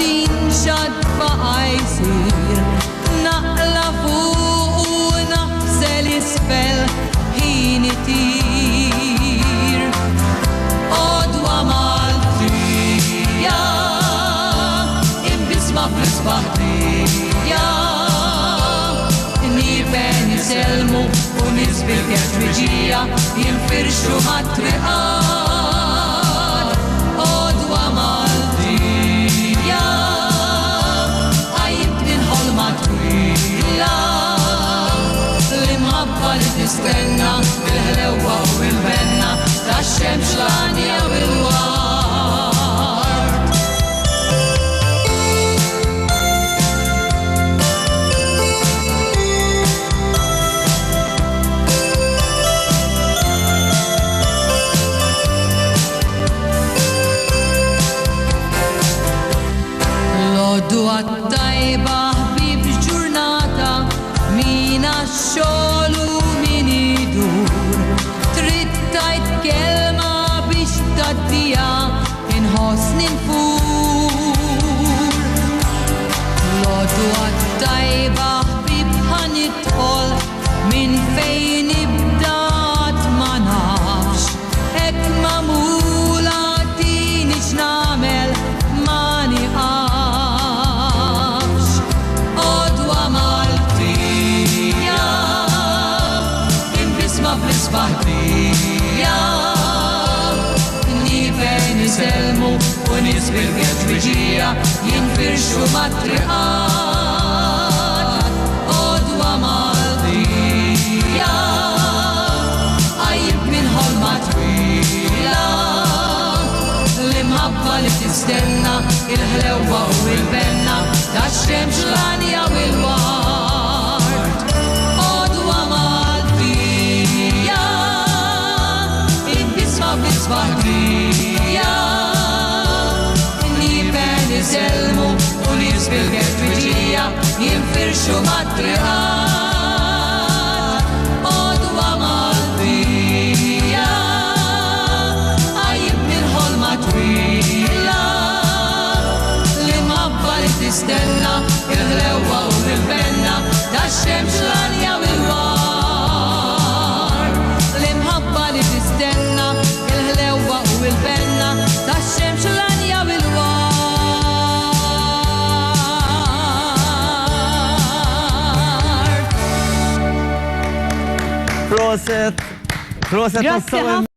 din xad baqajsir naqla fuq u naqsel isfel ħin itir Odwa Maltija imbisma fl-isbaħtija Nifen jiselmu u nisbil kjertwiġija jinfirxu mat-triqat Odwa Maltija għajib tinħolma twila L-imħabba li tistenna il-ħlewa u il-benna tax-xemx l-għanja u il-wart Dua tajba ħbib ġurnata mina xogħol u min idur Trid tajt kelma biex taddija inħossni nfur Dua tajba ħbib ħanidħol minn fejn ibdat ma nafx hekk magħmula tini x'nagħmel ma nieqaf fl-isbaħtija Nifen jiselmu u nisbil kjertwiġija jinfirxu mat-triqat Odwa Maltija għajib minn ħolma twila L-imħabba li tistenna il-ħlewa u il-benna tax-xemx l-għanja u il-wart Odwa Maltija fl-isbaħtija Nifen jiselmu u nisbil kjertwiġija jinfirxu mat-triqat Odwa Maltija għajib minn ħolma twila L-imħabba li tistenna il-ħlewa u il-benna tax-xemx l-għanja u il-war L-imħabba li tistenna il-ħlewa u il-benna tax-xemx l-għanja u il-war Proset! Proset!